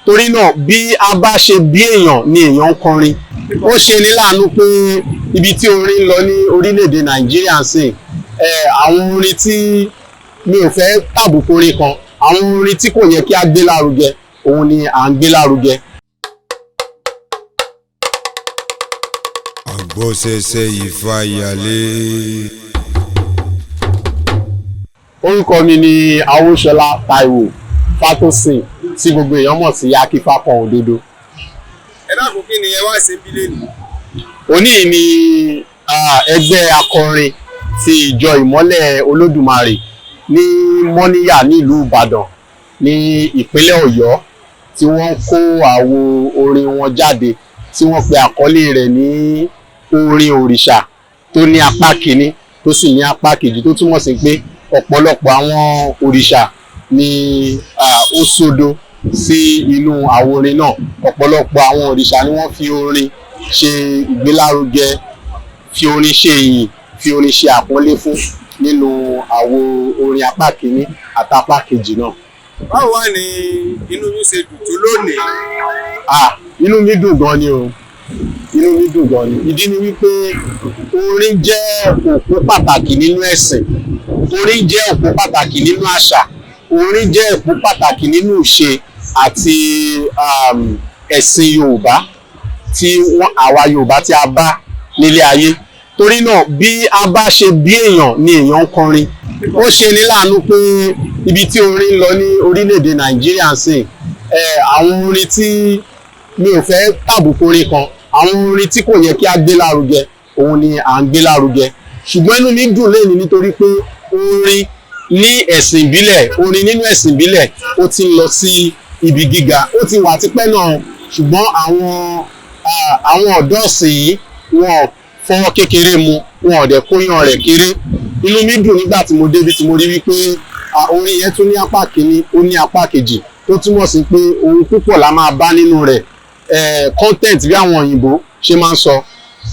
torí náà bí a bá ṣe bí èèyàn ni èèyàn ń kọrin. Ó ṣe ní láàánú pé ibi tí orin ń lọ ní orílẹ̀-èdè Nàìjíríà ń sìn àwọn orin tí mi ò fẹ́ tàbùkù orin kan, àwọn orin tí kò yẹ kí a gbé lárugẹ òun ni à ń gbé lárugẹ. Àgbọ̀sẹ̀sẹ̀ ìfàyàlé. Orúkọ mi ni Awóṣọlá Táíwò Fátòsìn tí gbogbo èèyàn mọ̀ sí Akífákan Òdodo. Ẹ dákun kí ni ẹ wá ṣe bí lẹ́nu? Òní ni ẹgbẹ́ akọrin ti ìjọ ìmọ́lẹ̀ Olódùmarè ní Mọ́níyà nílùú Ìbàdàn ní ìpínlẹ̀ Ọ̀yọ́ tí wọ́n kó àwo orin wọn jáde tí wọ́n pe àkọlé rẹ̀ ní orin òrìṣà tó ní apá kìíní tó sì ní apá kejì, tó túmọ̀ sí pé ọ̀pọ̀lọpọ̀ àwọn òrìṣà ni ó sodo sí inú àwo orin náà. Ọ̀pọ̀lọpọ̀ àwọn òrìṣà ni wọ́n fi orin ṣe ìgbélárugẹ, fi orin ṣe ìyìn, fi orin ṣe àpọ́nlé fún nínú àwo orin apá kìíní àti apá kejì náà. Báwo wá ni inú yín ṣe dùn tó lónìí? Inú mi dùn gan ni o. Inú mi dùn gan ni. Ìdí ni wípé orin jẹ́ òpó pàtàkì nínú ẹ̀sìn. Orin jẹ́ òpó pàtàkì nínú àṣà. Orin jẹ́ òpó pàtàkì nínú ìṣe àti ẹ̀sìn Yorùbá tí àwa Yorùbá tí a bá nílé ayé. Torí náà bí a bá ṣe bí èèyàn ni èèyàn ń kọrin. Ó ṣe ní láàánú pé ibi tí orin ń lọ ní orílẹ̀-èdè Nàìjíríà ń sìn àwọn orin tí mi ò fẹ́ tàbùkù orin kan, àwọn orin tí kò yẹ kí a gbé lárugẹ òun ni à ń gbé lárugẹ. Ṣùgbọ́n inú mi dùn lẹ́ni nítorí pé orin ní ẹ̀sìn ìbílẹ̀, orin nínú ẹ̀sìn ìbílẹ̀ ó ti ń lọ sí ibi gíga. Ó ti wà tipẹ́ náà, ṣùgbọ́n àwọn ọ̀dọ́ ọ̀sìn yìí wọn fọwọ́ kékeré mu, wọn ò dẹ̀ kóyan rẹ̀ kéré. Inú mi dùn nígbà tí mo débi tí mo rí wípé orin yẹn tún ní apá kìíní, ó ní apá kejì, tó túmọ̀ sí pé ohun púpọ̀ la máa bá nínú rẹ̀. Content bí àwọn òyìnbó ṣe máa ń sọ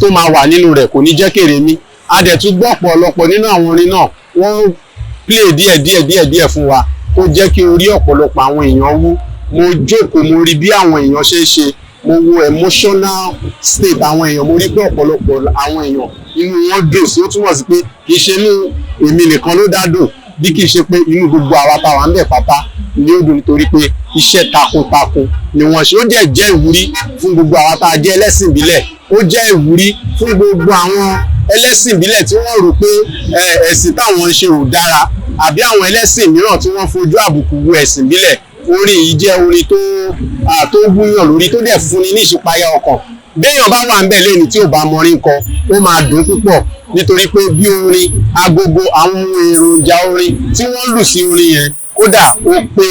tó máa wà nínú rẹ̀ kò ní jẹ́ kéré mi. A dẹ̀ tún gbọ́ ọ̀pọ̀lọpọ̀ nínú àwọn orin náà wọ́n play díẹ̀ fún wa tó jẹ́ kí orí ọ̀pọ̀lọpọ̀ àwọn èèyàn wú. Mo jókòó mo rí bí àwọn èèyàn ṣe ń ṣe, mo wo emotional state àwọn èèyàn, mo rí pé ọ̀pọ̀lọpọ̀ àwọn èèyàn inú wọn dùn sí. Ó túmọ̀ sí pé kì í ṣe inú èmi nìkan ló dá dùn, bí kì í ṣe pé inú gbogbo àwa táwa ń bẹ̀ pátá ni ó dùn, nítorí pé iṣẹ́ takuntakun ni wọ́n ṣe. Ó jẹ́ ìwúrí fún gbogbo àwa tá a jẹ́ ẹlẹ́sìn ìbílẹ̀. Ó jẹ́ ìwúrí fún gbogbo àwọn ẹlẹ́sìn ìbílẹ̀ tí wọ́n rò pé ẹ̀sìn táwọn ń ṣe ò dára, àbí àwọn ẹlẹ́sìn mìíràn tí wọ́n fojú àbùkù wo ẹ̀sìn ìbílẹ̀. Orin yìí jẹ́ orin tó wúyàn lórí, tó dẹ̀ fúnni ní ìṣípayá ọkàn. Béèyàn bá wà ń bẹ̀ lẹ́ni tí ò bá mọrin kọ, ó máa dùn púpọ̀, nítorí pé bí orin, agogo, àwọn ohun èròjà orin tí wọ́n lù sí orin yẹn kódà ó pé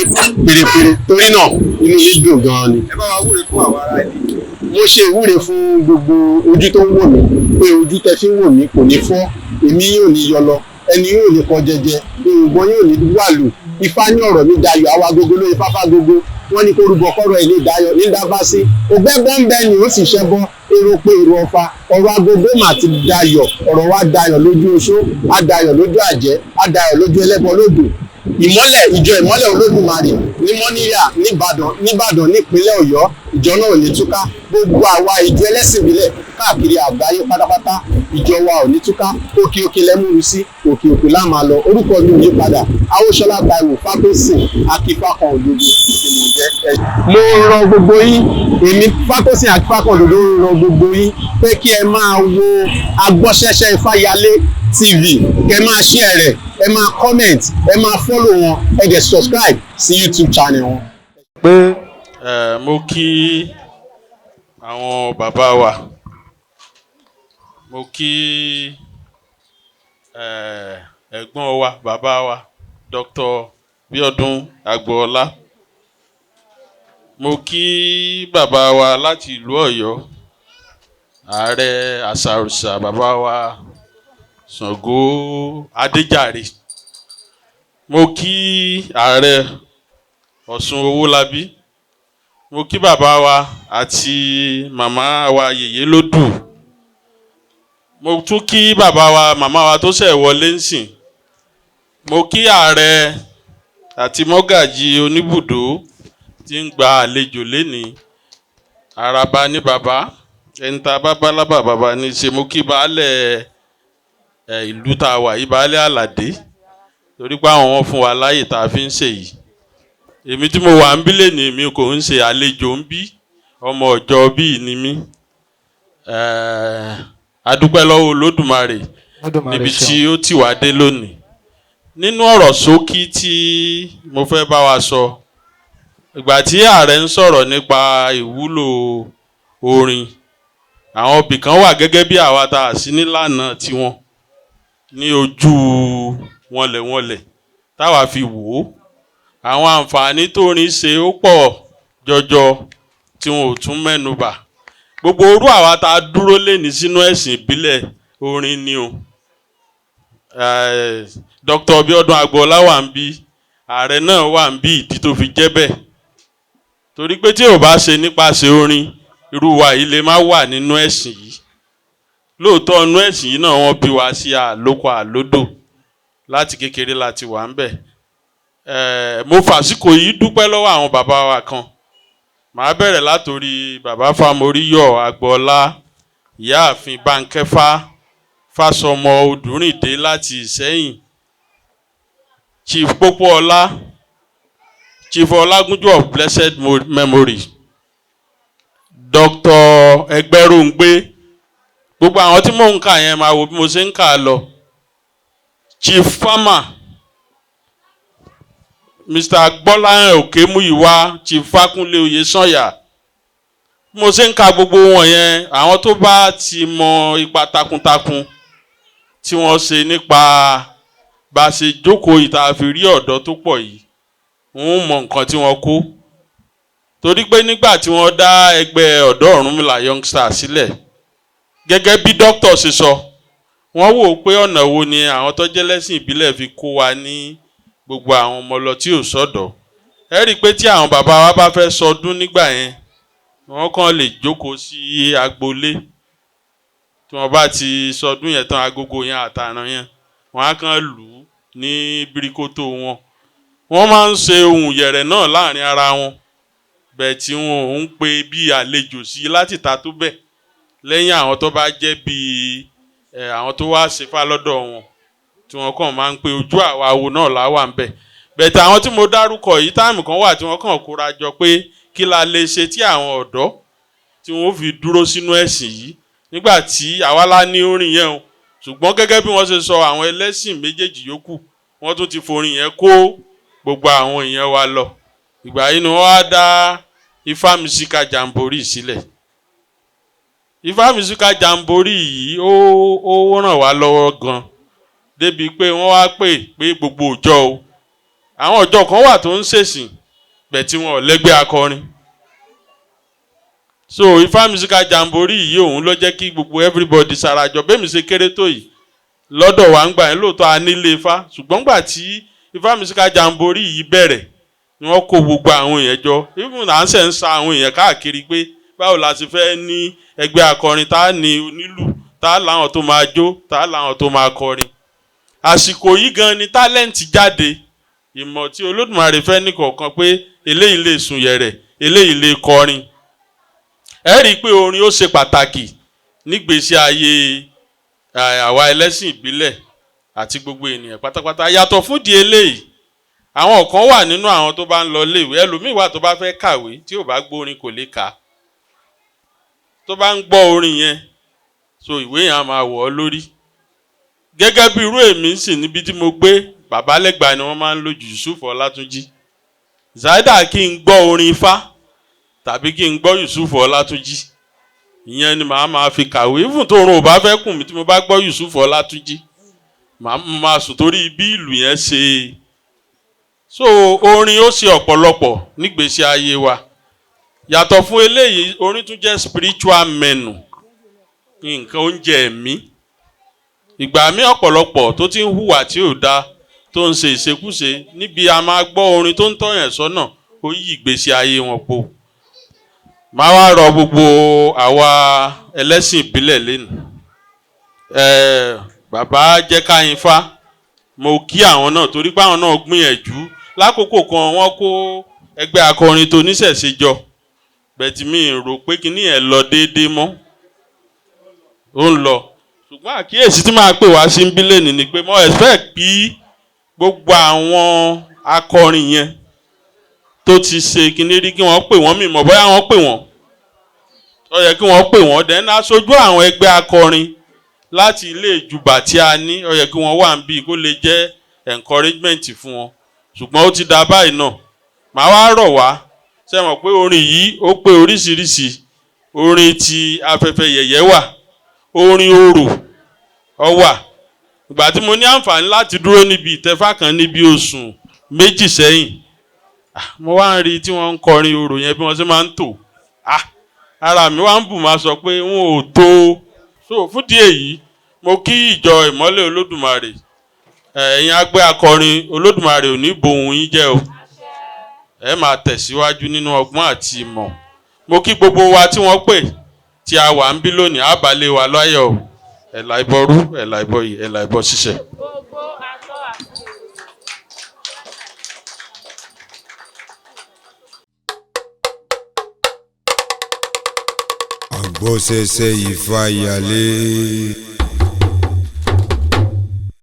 pèrèpèrè. Torí náà inú yìí dùn gan ni. Ẹ bá wa wúre fún àwọn ará ìlú. Mo ṣe ìwúre fún gbogbo ojú tó ń wò mí pé ojú tẹ́ fi ń wò mí kò ní fọ́, èmi yóò ní yọ lọ, ẹni yóò ní kọ jẹjẹ, ìrùngbọ̀n yóò ní wàlù. Ifá ní ọ̀rọ̀ mi dayọ̀, àwa gogo lóye fáfá gogo. Wọ́n ní kó rúbọ kọ́rọ̀ ilé ìdáyọ̀ ní dábá sí. Ògbẹ́gbọ́n ń bẹ ni ó sì ṣẹ́bọ́, èrò pé èrò ọ̀fà. Ọ̀rọ̀ agogo mà ti dayọ̀, ọ̀rọ̀ wa dayọ̀ lójú oṣó, á dayọ̀ lójú àjẹ́, á dayọ̀ lójú ẹlẹ́bọ lódò. Ìjọ ìmọ́lẹ̀ Olódùmarè ní Mọ́níyà níbàdàn nípínlẹ̀ Ọ̀yọ́, ìjọ náà ò ní túká. Gbogbo àwa ìjọ ẹlẹ́sìn ìbílẹ̀ káàkiri àgbáyé pátápátá, ìjọ wa ò ní túká. Òkè òkè lẹ́múru sí, òkè òkè lá máa lọ. Orúkọ mi ò yí padà, Awóṣọlá Táíwò Fátòsìn Akífákan Òdodo ni mo jẹ́. Mo rọ gbogbo yín, èmi Fátòsìn Akífákan Òdodo rọ gbogbo yín pé kí ẹ máa wo Agbọ́ṣẹ́ṣẹ́ Ifáyalé TV, kẹ máa share rẹ̀, ẹ máa comment, ẹ máa follow wọn, ẹ dẹ̀ subscribe sí YouTube channel wọn. Pé mo kí àwọn bàbá wa, mo kí ẹ̀gbọ́n wa, bàbá wa, Dr. Bíọ́dún Agboola. Mo kí bàbá wa láti ìlú Ọ̀yọ́, ààrẹ àṣàròṣà bàbá wa Ṣàngó Adéjàre. Mo kí ààrẹ Ọ̀ṣun Owólabí. Mo kí bàbá wa àti màmá wa Yèyé Lódù. Mo tún kí bàbá wa, màmá wa tó ṣẹ̀ wọlé ńsìn. Mo kí ààrẹ àti mọ́gàjí oníbùdó tí ń gba àlejò lénìí. Àràbà ní bàbá, ẹni tá bá bá lábà bàbá ní ṣe. Mo kí baálẹ̀ ìlú tá a wà yìí, baálẹ̀ Àlàdé, torí pé àwọn wọn fún wa láyè tá a fi ń ṣe yìí. Èmi tí mo wà ń bí lénìí, mi kò ń ṣe àlejò ń bí, ọmọ ọjọ́ bí ni mí. A dúpẹ́ lọ́wọ́ Olódùmarè níbi tí ó tì wá dé lónìí. Nínú ọ̀rọ̀ ṣókí tí mo fẹ́ bá wa sọ, ìgbà tí ààrẹ ń sọ̀rọ̀ nípa ìwúlò orin, àwọn ibì kan wà gẹ́gẹ́ bí àwa tá a sí nílànà tiwọn ní ojú wọnlẹ̀wọnlẹ̀ táwa fi wò ó. Àwọn àǹfààní tó orin ṣe ó pọ̀ jọjọ tí wọn ò tún mẹ́nu bà. Gbogbo orú àwa tá a dúró lénìí sínú ẹ̀sìn ìbílẹ̀ orin ni o. Dr. Bíọ́dún Agboola wà ń bí, ààrẹ náà wà ń bí, ìdí tó fi jẹ́ bẹ́ẹ̀. Torí pé tí ò bá ṣe nípasẹ̀ orin, irú wa yìí lè má wà nínú ẹ̀sìn yìí. Lóòótọ́ inú ẹ̀sìn yìí náà wọ́n bí wa sí àlókò àlódò, láti kékeré láti wà ń bẹ̀. Mo fàsíkò yìí dúpẹ́ lọ́wọ́ àwọn bàbá wa kan. Màá bẹ̀rẹ̀ látòrí bàbá Fámoríyọ̀ Agboola, ìyáàfin Bánkẹ́fà Fásọmọ Odùrìndé láti Ìsẹ́yìn, Chief Pópóọlá, Chief Ọlágúnjú of Blessed Memory, Dr. Ẹgbẹ́rúngbé. Gbogbo àwọn tí mò ń kà yẹn máa wo bí mo ṣe ń kà á lọ. Chief Farmer, Mr. Gbọ́láhàn Òkèmúyìwá, Chief Fákúnlé Oyèsànyà. Bí mo ṣe ń ka gbogbo wọn yẹn, àwọn tó bá ti mọ ipa takuntakun tí wọ́n ṣe nípa bá a ṣe jókòó ìta fi rí ọ̀dọ́ tó pọ̀ yìí, wọ́n mọ nǹkan tí wọ́n kó. Torí pé nígbà tí wọ́n dá ẹgbẹ́ ọ̀dọ́ Ọ̀rúnmìlà Youngsters sílẹ̀, gẹ́gẹ́ bí dókítà ṣe sọ, wọ́n wò pé ọ̀nà wo ni àwọn tó jẹ́ lẹ́sìn ìbílẹ̀ fi kó wa ní gbogbo àwọn ọmọ lọ tí ò sọ́dọ̀. Ẹ rí i pé tí àwọn bàbá wa bá fẹ́ sọdún nígbà yẹn, wọ́n kàn lè jókòó sí agboolé. Tí wọ́n bá ti sọdún yẹn tán, agogo yẹn àtàràn yẹn, wọ́n á kàn lù ú ní bíríkótó wọn. Wọ́n máa ń ṣe ohun yẹ̀rẹ̀ náà láàrin ara wọn, bẹ́ẹ̀ tí wọn ò ń pe bí àlejò sí láti ta tó bẹ́ẹ̀. Lẹ́yìn àwọn tó bá jẹ́ bí àwọn tó wá ṣèfà lọ́dọ̀ wọn, tí wọ́n kàn máa ń pe ojú àwa wo náà láwà ń bẹ̀. Bẹ̀tẹ̀ àwọn tí mo dárúkọ yìí, táìmù kan wà tí wọ́n kàn kóra jọ pé kí la lè ṣe tí àwọn ọ̀dọ́ tí wọ́n fi dúró sínú ẹ̀sìn yìí, nígbà tí àwa lá ní orin yẹn o. Ṣùgbọ́n gẹ́gẹ́ bí wọ́n ṣe sọ, àwọn ẹlẹ́sìn méjèèjì yòókù wọ́n tún ti forin yẹn kó gbogbo àwọn èèyàn wa lọ. Ìgbà yìí ni wọ́n á dá Ifá Musical Jamboree sílẹ̀. Ifá Musical Jamboree yìí ó ràn wá lọ́wọ́ gan, débi pé wọ́n wá pé gbogbo ọjọ́ o. Àwọn ọjọ́ kan wà tó ń ṣèsìn, bẹ̀ tí wọn ò lẹ́gbẹ́ akọrin. So Ifá Musical Jamboree yìí òun ló jẹ́ kí gbogbo everybody sarajọ. Bẹ́ẹ̀ mi ṣe kéré tó yìí, lọ́dọ̀ wa ń gbà yẹn lóòótọ́ a nílé Ifá. Ṣùgbọ́n gbà tí Ifá Musical Jamboree yìí bẹ̀rẹ̀, ni wọ́n kó gbogbo àwọn èèyàn jọ. Even à ń ṣe ń sa àwọn èèyàn káàkiri pé báwo la ti fẹ́ ní ẹgbẹ́ akọrin, tá a ní onílù, tá a láwọn tó máa jó, tá a láwọn tó máa kọrin. Àsìkò yìí gan ni tálẹ́ǹtì jáde. Ìmọ̀ tí Olódùmarè fẹ́ ní kọ̀ọ̀kan pé eléyìí lè sùn yẹ̀rẹ̀, eléyìí lè kọrin. Ẹ rí i pé orin ó ṣe pàtàkì nígbésí ayé àwa ẹlẹ́sìn ìbílẹ̀ àti gbogbo ènìyàn pátápátá. Yàtọ̀ fún di eléyìí, àwọn kan wà nínú àwọn tó bá ń lọ léèwé, ẹlòmíì wà tó bá fẹ́ kàwé tí ò bá gbọ́ orin kò lè kà. Tó bá ń gbọ́ orin yẹn, so ìwé yẹn á máa wọ̀ ọ́ lórí. Gẹ́gẹ́ bí irú èmi sì níbi tí mo gbé, bàbá lẹ́gbàá ni wọ́n máa ń lò jù, Yusuf Ọlátúnjí. Zaida kí n gbọ́ orin Ifá tàbí kí n gbọ́ Yusuf Ọlátúnjí, ìyẹn ni màá máa fi kàwé. Even tó run ò bá fẹ́ kùn mí tí mo bá gbọ́ Yusuf Ọlátúnjí, màá máa sùn torí bí ìlú yẹn ṣe. So orin ó ṣe ọ̀pọ̀lọpọ̀ nígbésí ayé wa. Yàtọ̀ fún eléyìí, orin tún jẹ́ spiritual menu, nǹkan oúnjẹ ẹ̀mí. Ìgbà mí ọ̀pọ̀lọpọ̀ tó ti ń hùwà tí ò da, tó ń ṣe ìṣekúṣe, níbi a máa gbọ́ orin tó ń tọ́yàn sọ́nà, ó yí ìgbésí ayé wọn po. Máa wá rọ gbogbo àwa ẹlẹ́sìn ìbílẹ̀ lẹ́nu. Bàbá jẹ́ káyin Fá, mo kí àwọn náà torí pé àwọn náà gbìyànjú. Lákòókò kan wọ́n kó ẹgbẹ́ akọrin tó níṣẹ̀ṣe jọ bẹ̀tì mi rò pé kíní ẹ̀ lọ déédéé mọ́ ó ń lọ ṣùgbọ́n àkíyèsí tí máa pè wá sí bílẹ̀nì ni pé mo expect bí gbogbo àwọn akọrin yẹn tó ti ṣe kíní rí kí wọ́n pè wọ́n mìíràn bóyá wọ́n pè wọ́n ó yẹ kí wọ́n pè wọ́n dẹ́n aṣojú àwọn ẹgbẹ́ akọrin láti ilé ìjùbà tí a ní ó yẹ kí wọ́n wà níbí kó lè jẹ́ encouragement fún wọn ṣùgbọ́n ó ti dà báyìí náà màá wá rọ̀ wá ṣe mọ̀ pé orin yìí ó pé oríṣiríṣi orin ti afẹ́fẹ́ yẹ̀yẹ́ wà orin orò ó wà ìgbà tí mo ní àǹfààní láti dúró níbi ìtẹ́fà kan níbi oṣù méjì sẹ́yìn mo wá ń rí tí wọ́n ń kọrin orò yẹn bí wọ́n ṣe máa ń tò ara mi wá ń bù máa sọ pé wọn ò tó so fún díẹ̀ yìí mo kí ìjọ ìmọ́lẹ̀ olódùmarè ẹ̀yin agbẹ́ akọrin olódùmarè ò ní bohùn yín jẹ́ o ẹ máa tẹ̀síwájú nínú ọgbọ́n àti ìmọ̀ mo kí gbogbo wa tí wọ́n pè tí a wà ń bí lónìí àbálẹ̀ wa láyọ̀ ẹ̀là ìbọrú ẹ̀là ìbọyì ẹ̀là ìbọ ṣiṣẹ́. Àgbọ̀sẹ̀sẹ̀ ìfàyàlé.